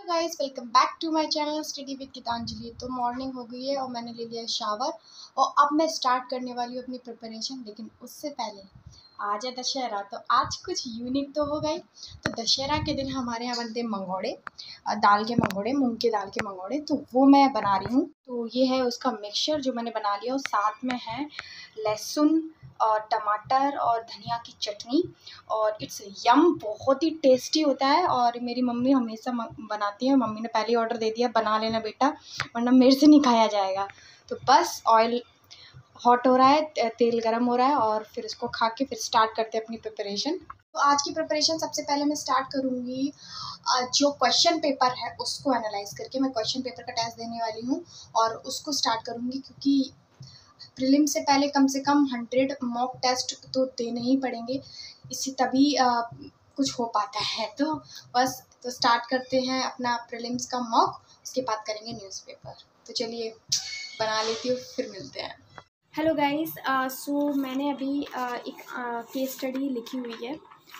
Guys, welcome back to my channel study with Geetanjali. तो morning हो गई है और मैंने ले लिया शावर और अब मैं स्टार्ट करने वाली हूँ अपनी प्रिपरेशन। लेकिन उससे पहले आज है दशहरा, तो आज कुछ यूनिक तो हो गई। तो दशहरा के दिन हमारे यहाँ बनते हैं मंगोड़े, दाल के मंगोड़े, मूंग के दाल के मंगोड़े। तो वो मैं बना रही हूँ। तो ये है उसका मिक्सचर जो मैंने बना लिया और साथ में है लहसुन और टमाटर और धनिया की चटनी और इट्स यम, बहुत ही टेस्टी होता है। और मेरी मम्मी हमेशा बनाती है। मम्मी ने पहले ही ऑर्डर दे दिया, बना लेना बेटा वरना मेरे से नहीं खाया जाएगा। तो बस ऑयल हॉट हो रहा है, तेल गरम हो रहा है और फिर इसको खा के फिर स्टार्ट करते हैं अपनी प्रिपरेशन। तो आज की प्रिपरेशन सबसे पहले मैं स्टार्ट करूँगी जो क्वेश्चन पेपर है उसको एनालाइज करके। मैं क्वेश्चन पेपर का टेस्ट देने वाली हूँ और उसको स्टार्ट करूँगी क्योंकि प्रीलिम से पहले कम से कम 100 मॉक टेस्ट तो देने ही पड़ेंगे, इससे तभी कुछ हो पाता है। तो बस तो स्टार्ट करते हैं अपना प्रीलिम्स का मॉक, उसके बाद करेंगे न्यूज़पेपर। तो चलिए बना लेती हूँ, फिर मिलते हैं। हेलो गाइस, सो मैंने अभी एक केस स्टडी लिखी हुई है,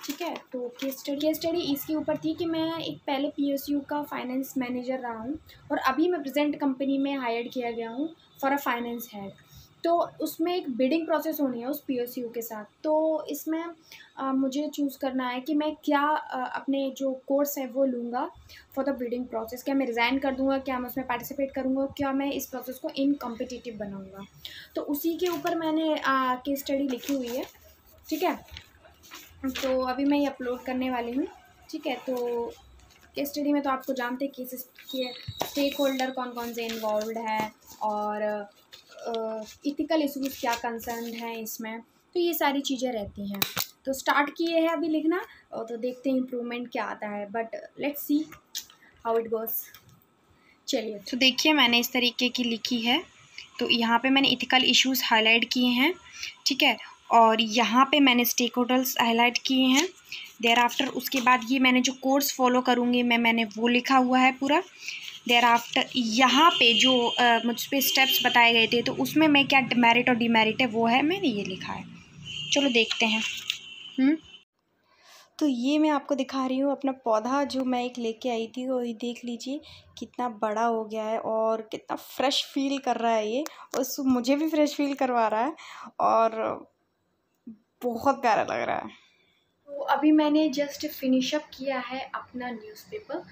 ठीक है। तो केस स्टडी इसके ऊपर थी कि मैं एक पहले पीएसयू का फाइनेंस मैनेजर रहा हूँ और अभी मैं प्रेजेंट कंपनी में हायर्ड किया गया हूँ फॉर अ फाइनेंस हेड। तो उसमें एक बिडिंग प्रोसेस होनी है उस पीएसयू के साथ। तो इसमें मुझे चूज़ करना है कि मैं क्या अपने जो कोर्स है वो लूँगा फॉर द बिडिंग प्रोसेस। क्या मैं रिज़ाइन कर दूँगा, क्या मैं उसमें पार्टिसिपेट करूँगा, क्या मैं इस प्रोसेस को इन कॉम्पिटिटिव बनाऊँगा। तो उसी के ऊपर मैंने केस स्टडी लिखी हुई है, ठीक है। तो अभी मैं ये अपलोड करने वाली हूँ, ठीक है। तो केस स्टडी में तो आपको जानते हैं केसेस के स्टेक होल्डर कौन कौन से इन्वॉल्व है और इथिकल इशूज़ क्या कंसर्न हैं इसमें। तो ये सारी चीज़ें रहती हैं। तो स्टार्ट किए हैं अभी लिखना और तो देखते हैं इम्प्रूवमेंट क्या आता है, but let's see how it goes. चलिए, तो देखिए मैंने इस तरीके की लिखी है। तो यहाँ पे मैंने इथिकल इश्यूज़ हाईलाइट किए हैं, ठीक है। और यहाँ पे मैंने स्टेक होल्डर्स हाईलाइट किए हैं। देयर आफ्टर उसके बाद ये मैंने जो कोर्स फॉलो करूँगी मैंने वो लिखा हुआ है पूरा। देयर आफ्टर यहाँ पे जो मुझ पे स्टेप्स बताए गए थे तो उसमें मैं क्या मेरिट और डिमेरिट है वो है, मैंने ये लिखा है। चलो देखते हैं। तो ये मैं आपको दिखा रही हूँ अपना पौधा जो मैं एक लेके आई थी, और ये देख लीजिए कितना बड़ा हो गया है और कितना फ्रेश फील कर रहा है ये, और मुझे भी फ्रेश फील करवा रहा है और बहुत प्यारा लग रहा है। तो अभी मैंने जस्ट फिनिशअप किया है अपना न्यूज़पेपर।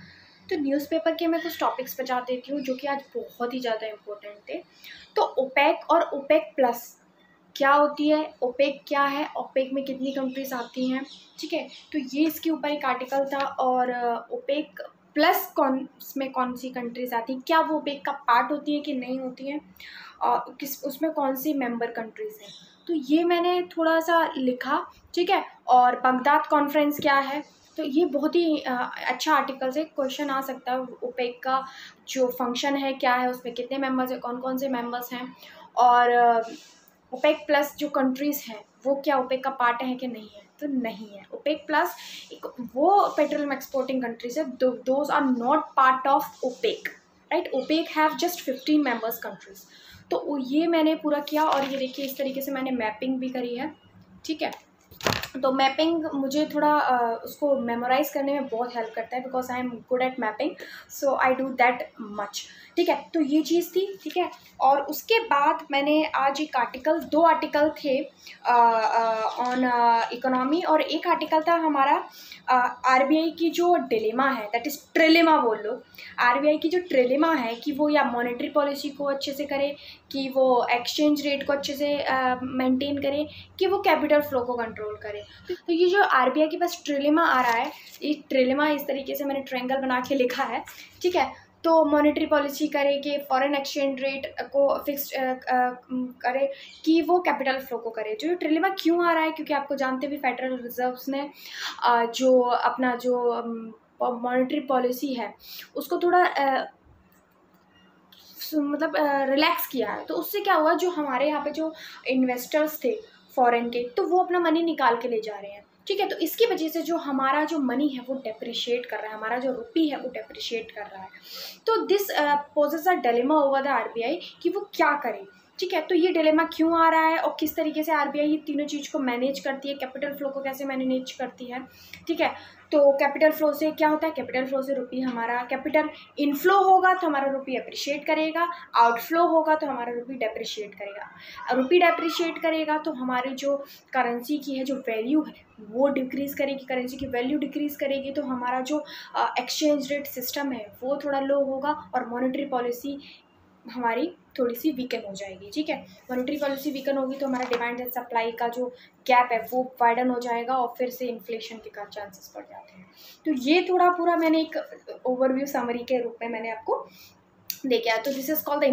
तो न्यूज़पेपर के मैं कुछ टॉपिक्स बता देती हूँ जो कि आज बहुत ही ज़्यादा इम्पोर्टेंट थे। तो ओपेक और ओपेक प्लस क्या होती है, ओपेक क्या है, ओपेक में कितनी कंट्रीज आती हैं, ठीक है। तो ये इसके ऊपर एक आर्टिकल था। और ओपेक प्लस कौन सी कंट्रीज आती हैं, क्या वो ओपेक का पार्ट होती है कि नहीं होती हैं, और उसमें कौन सी मेंबर कंट्रीज हैं। तो ये मैंने थोड़ा सा लिखा, ठीक है। और बगदाद कॉन्फ्रेंस क्या है, तो ये बहुत ही अच्छा आर्टिकल से क्वेश्चन आ सकता है। ओपेक का जो फंक्शन है क्या है, उसमें कितने मेंबर्स हैं, कौन कौन से मेंबर्स हैं, और ओपेक प्लस जो कंट्रीज़ हैं वो क्या ओपेक का पार्ट है कि नहीं है। तो नहीं है। ओपेक प्लस एक वो पेट्रोलियम एक्सपोर्टिंग कंट्रीज है, those are not part of OPEC, right. OPEC have just 15 members countries. तो ये मैंने पूरा किया और ये देखिए इस तरीके से मैंने मैपिंग भी करी है, ठीक है। तो मैपिंग मुझे थोड़ा उसको मेमोराइज करने में बहुत हेल्प करता है because I am good at mapping, so I do that much, ठीक है। तो ये चीज़ थी, ठीक है। और उसके बाद मैंने आज एक दो आर्टिकल थे ऑन इकोनॉमी, और एक आर्टिकल था हमारा आरबीआई की जो डिलेमा है, दैट इज़ ट्रिलेमा बोल लो। आरबीआई की जो ट्रिलेमा है कि वो या मॉनेटरी पॉलिसी को अच्छे से करे, कि वो एक्सचेंज रेट को अच्छे से मेंटेन करे, कि वो कैपिटल फ्लो को कंट्रोल करे। तो ये जो आरबीआई के पास ट्रिलेमा आ रहा है, ये ट्रिलेमा इस तरीके से मैंने ट्रायंगल बना के लिखा है, ठीक है। तो मॉनेटरी पॉलिसी करे कि फॉरेन एक्सचेंज रेट को फिक्स करे, कि वो कैपिटल फ्लो को करे। जो ट्रिलेमा क्यों आ रहा है, क्योंकि आपको जानते भी फेडरल रिजर्व्स ने जो अपना जो मॉनेटरी पॉलिसी है उसको थोड़ा मतलब रिलैक्स किया है। तो उससे क्या हुआ, जो हमारे यहाँ पे जो इन्वेस्टर्स थे फॉरेन के, तो वो अपना मनी निकाल के ले जा रहे हैं, ठीक है। तो इसकी वजह से जो हमारा जो मनी है वो डेप्रिशिएट कर रहा है, हमारा जो रुपी है वो डेप्रिशिएट कर रहा है। तो this poses a dilemma over the RBI कि वो क्या करे, ठीक है। तो ये डिलेमा क्यों आ रहा है और किस तरीके से आरबीआई ये तीनों चीज़ को मैनेज करती है, कैपिटल फ्लो को कैसे मैनेज करती है, ठीक है। तो कैपिटल फ्लो से क्या होता है, कैपिटल फ्लो से रुपी हमारा, कैपिटल इनफ्लो होगा तो हमारा रुपी अप्रिशिएट करेगा, आउटफ्लो होगा तो हमारा रुपी डेप्रिशिएट करेगा। रुपी डेप्रिशिएट करेगा तो हमारी जो करेंसी की है जो वैल्यू है वो डिक्रीज़ करेगी, करेंसी की वैल्यू डिक्रीज़ करेगी तो हमारा जो एक्सचेंज रेट सिस्टम है वो थोड़ा लो होगा और मॉनेटरी पॉलिसी हमारी थोड़ी सी वीकन हो जाएगी। ठीक है, मॉनेटरी पॉलिसी वीकन होगी तो हमारा डिमांड एंड सप्लाई का जो गैप है वो वाइडन हो जाएगा और फिर से इन्फ्लेशन के का चांसेस बढ़ जाते हैं। तो ये थोड़ा पूरा मैंने एक ओवरव्यू समरी के रूप में मैंने आपको देखा। तो this is called the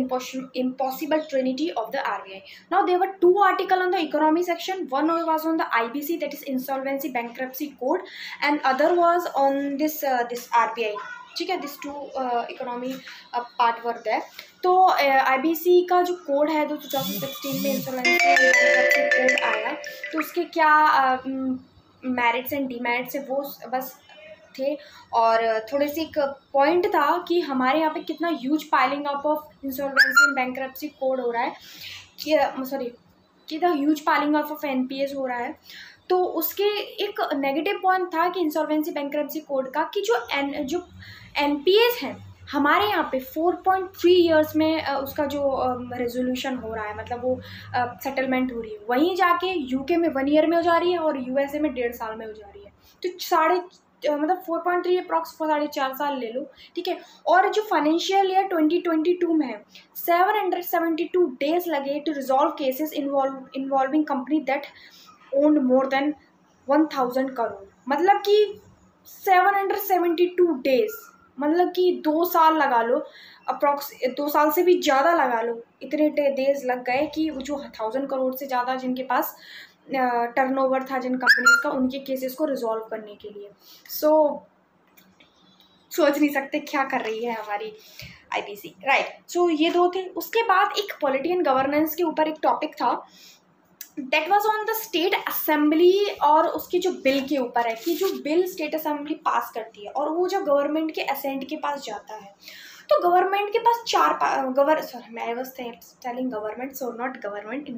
impossible trinity of the RBI. Now there were 2 articles on the economy section. One was on the IBC, that is insolvency bankruptcy code, and other was on this RBI. ठीक है, this 2 economy part work है। तो IBC का जो code है 2016 में insolvency code आया, तो उसके क्या मेरिट्स एंड डीमेरिट्स है वो बस थे, और थोड़े से एक पॉइंट था कि हमारे यहाँ पे कितना huge piling up of insolvency and bankruptcy code हो रहा है, कि कितना huge piling up of NPAs हो रहा है। तो उसके एक नेगेटिव पॉइंट था कि इंसॉल्वेंसी बैंक्रप्सी कोड का कि जो NPAs हैं हमारे यहाँ पे 4.3 ईयर्स में उसका जो रेजोल्यूशन हो रहा है, मतलब वो सेटलमेंट हो रही है, वहीं जाके UK में 1 ईयर में हो जा रही है और USA में 1.5 साल में हो जा रही है। तो मतलब 4.3 अप्रॉक्स 4.5 साल ले लो। ठीक है, और जो फाइनेंशियल ईयर 2022 में है 772 डेज लगे to resolve cases involving company that owned more than 1000 crore, मतलब कि 772 डेज, मतलब कि 2 साल लगा लो, अप्रॉक्स 2 साल से भी ज़्यादा लगा लो, इतने डेज लग गए कि जो 1000 करोड़ से ज़्यादा जिनके पास टर्नओवर था जिन कंपनीज का, उनके केसेस को रिजॉल्व करने के लिए। सोच नहीं सकते क्या कर रही है हमारी IBC, राइट। सो ये 2 थे। उसके बाद एक पॉलिटी एंड गवर्नेंस के ऊपर एक टॉपिक था, that was on the state assembly, और उसके जो बिल के ऊपर है कि जो बिल स्टेट असेंबली पास करती है और वो जो गवर्नमेंट के असेंट के पास जाता है, तो गवर्नमेंट के पास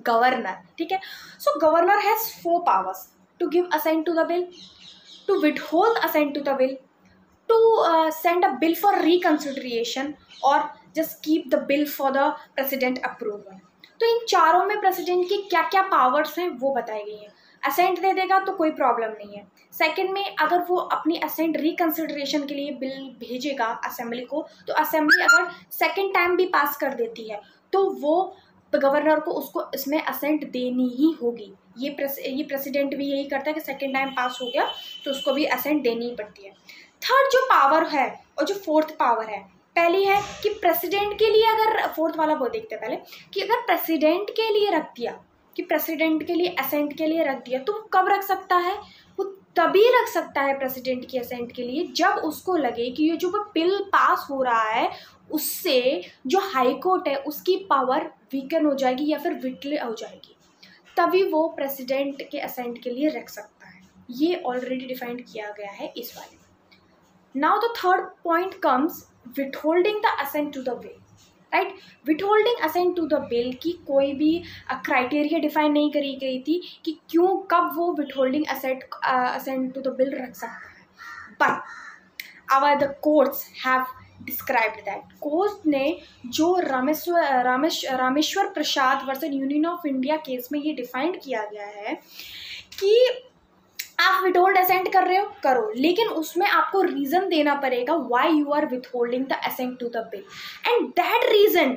गवर्नर, ठीक है। So governor has 4 powers, to give assent to the bill, to withhold assent to the bill, to send a bill for reconsideration, और just keep the bill for the president approval. तो इन चारों में president की क्या क्या powers हैं वो बताई गई हैं। असेंट दे देगा तो कोई प्रॉब्लम नहीं है। सेकंड में अगर वो अपनी असेंट रिकंसिडरेशन के लिए बिल भेजेगा असेंबली को, तो असेंबली अगर सेकंड टाइम भी पास कर देती है तो वो गवर्नर को उसको इसमें असेंट देनी ही होगी। ये प्रेसिडेंट भी यही करता है कि सेकंड टाइम पास हो गया तो उसको भी असेंट देनी ही पड़ती है। थर्ड जो पावर है और जो फोर्थ पावर है, पहली है कि प्रेसिडेंट के लिए, अगर फोर्थ वाला वो देखते हैं पहले, कि अगर प्रेसिडेंट के लिए रख दिया, कि प्रेसिडेंट के लिए असेंट के लिए रख दिया, तो वो कब रख सकता है? वो तभी रख सकता है प्रेसिडेंट की असेंट के लिए जब उसको लगे कि ये जो बिल पास हो रहा है उससे जो हाई कोर्ट है उसकी पावर वीकन हो जाएगी या फिर विटले हो जाएगी, तभी वो प्रेसिडेंट के असेंट के लिए रख सकता है। ये ऑलरेडी डिफाइंड किया गया है इस वाले में। Now the third point comes withholding the assent to the bill, right? withholding assent to the bill की कोई भी क्राइटेरिया डिफाइन नहीं करी गई थी कि क्यों कब वो withholding assent to the bill रख सकता है, but the courts have described that। Court ने जो Rameshwar Prasad versus Union of India case में ये डिफाइंड किया गया है कि आप विथहोल्ड असेंट कर रहे हो, करो, लेकिन उसमें आपको रीजन देना पड़ेगा why you are withholding the assent to the bill, and that reason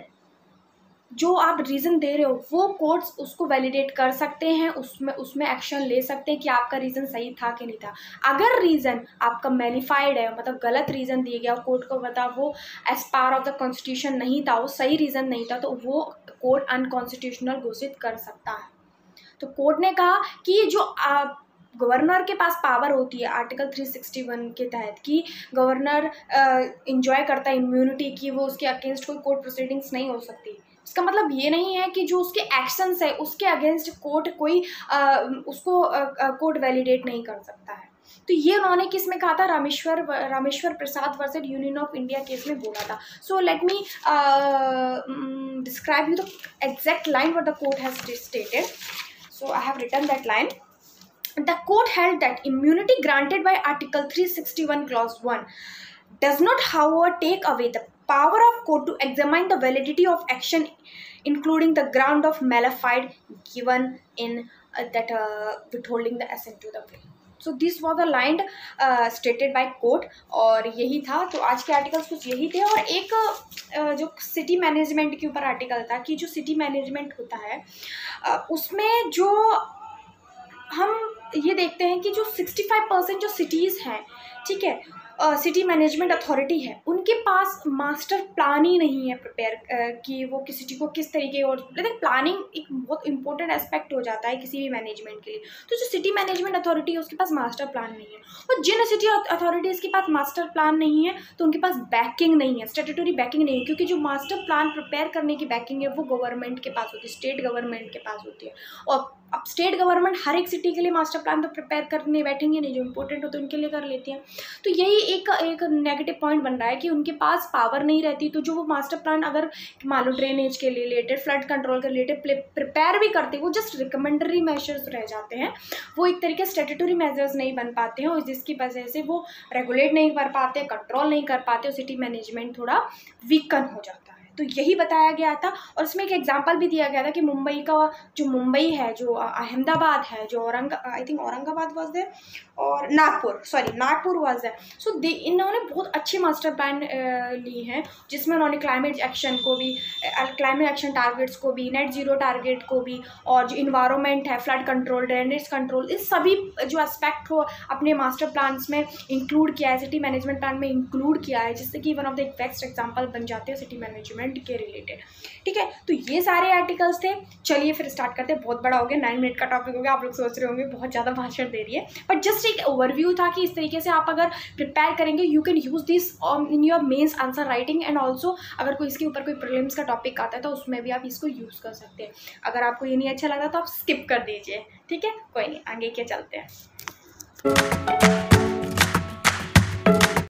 जो आप रीजन दे रहे हो वो कोर्ट्स उसको वैलिडेट कर सकते हैं, उसमें एक्शन ले सकते हैं कि आपका रीजन सही था कि नहीं था। अगर रीजन आपका मैलिफाइड है, मतलब गलत रीजन दिया गया, कोर्ट को पता वो as part of the constitution नहीं था, वो सही रीजन नहीं था, तो वो कोर्ट अनकॉन्स्टिट्यूशनल घोषित कर सकता है। तो कोर्ट ने कहा कि जो गवर्नर के पास पावर होती है आर्टिकल 361 के तहत कि गवर्नर इंजॉय करता है इम्यूनिटी की, वो उसके अगेंस्ट कोई कोर्ट प्रोसीडिंग्स नहीं हो सकती। इसका मतलब ये नहीं है कि जो उसके एक्शंस है उसके अगेंस्ट कोर्ट कोई उसको कोर्ट वैलिडेट नहीं कर सकता है। तो ये उन्होंने किस में कहा था? Rameshwar Prasad versus Union of India case में बोला था। So let me describe you the exact line what the court has stated. So I have written that line. The court held that immunity granted by Article 361 Clause 1 does not, however, take away the power of court to examine the validity of action, including the ground of malafide given in that withholding the assent to the plea. So this was the line stated by court, और यही था. तो आज के articles कुछ यही थे. और एक जो सिटी मैनेजमेंट के ऊपर आर्टिकल था कि जो सिटी मैनेजमेंट होता है उसमें जो हम ये देखते हैं कि जो 65% जो सिटीज़ हैं, ठीक है, सिटी मैनेजमेंट अथॉरिटी है, उनके पास मास्टर प्लान ही नहीं है प्रिपेयर कि वो किसी सिटी को किस तरीके, और लेकिन प्लानिंग एक बहुत इंपॉर्टेंट एस्पेक्ट हो जाता है किसी भी मैनेजमेंट के लिए. तो जो सिटी मैनेजमेंट अथॉरिटी है उसके पास मास्टर प्लान नहीं है, और जिन सिटी अथॉरिटीज़ के पास मास्टर प्लान नहीं है तो उनके पास बैकिंग नहीं है, स्टैट्यूटरी बैकिंग नहीं है, क्योंकि जो मास्टर प्लान प्रिपेयर करने की बैकिंग है वो गवर्नमेंट के पास होती है, स्टेट गवर्नमेंट के पास होती है. और अब स्टेट गवर्नमेंट हर एक सिटी के लिए मास्टर प्लान तो प्रिपेयर करने बैठेंगे नहीं, जो इंपॉर्टेंट होते हैं उनके लिए कर लेती हैं. तो यही एक नेगेटिव पॉइंट बन रहा है कि उनके पास पावर नहीं रहती. तो जो वो मास्टर प्लान अगर मान लो ड्रेनेज के रिलेटेड, फ्लड कंट्रोल के रिलेटेड प्रिपेयर भी करते हैं, वो जस्ट रिकमेंडरी मेजर्स रह जाते हैं, वो एक तरीके से स्टैट्यूटरी मेजर्स नहीं बन पाते हैं, और जिसकी वजह से वो रेगुलेट नहीं कर पाते, कंट्रोल नहीं कर पाते, और सिटी मैनेजमेंट थोड़ा वीकन हो जाता है. तो यही बताया गया था. और इसमें एक एग्जांपल भी दिया गया था कि मुंबई का जो मुंबई है, जो अहमदाबाद है, जो I think Aurangabad was there, और नागपुर वाज देयर. सो इन्होंने बहुत अच्छी मास्टर प्लान ली हैं, जिसमें उन्होंने क्लाइमेट एक्शन को भी, क्लाइमेट एक्शन टारगेट्स को भी, नेट जीरो टारगेट को भी, और जो इन्वायरमेंट है, फ्लड कंट्रोल, ड्रेनेज कंट्रोल, इस सभी जो एस्पेक्ट को अपने मास्टर प्लान्स में इंक्लूड किया है, सिटी मैनेजमेंट प्लान में इंक्लूड किया है, जिससे कि one of the best example बन जाते हैं सिटी मैनेजमेंट के रिलेटेड. ठीक है, तो ये सारे आर्टिकल्स थे. चलिए फिर स्टार्ट करते हैं. बहुत बड़ा हो गया, 9 मिनट का टॉपिक हो गया. आप लोग सोच रहे होंगे बहुत ज़्यादा भाषण दे रही है, बट जस्ट एक ओवरव्यू था कि इस तरीके से आप अगर प्रिपेयर करेंगे, you can use this in your mains answer writing, and also अगर कोई इसके ऊपर कोई प्रीलिम्स का टॉपिक आता है तो उसमें भी आप इसको यूज़ कर सकते हैं. अगर आपको ये नहीं अच्छा लगा तो आप स्किप कर दीजिए. ठीक है, कोई नहीं, आगे क्या चलते हैं.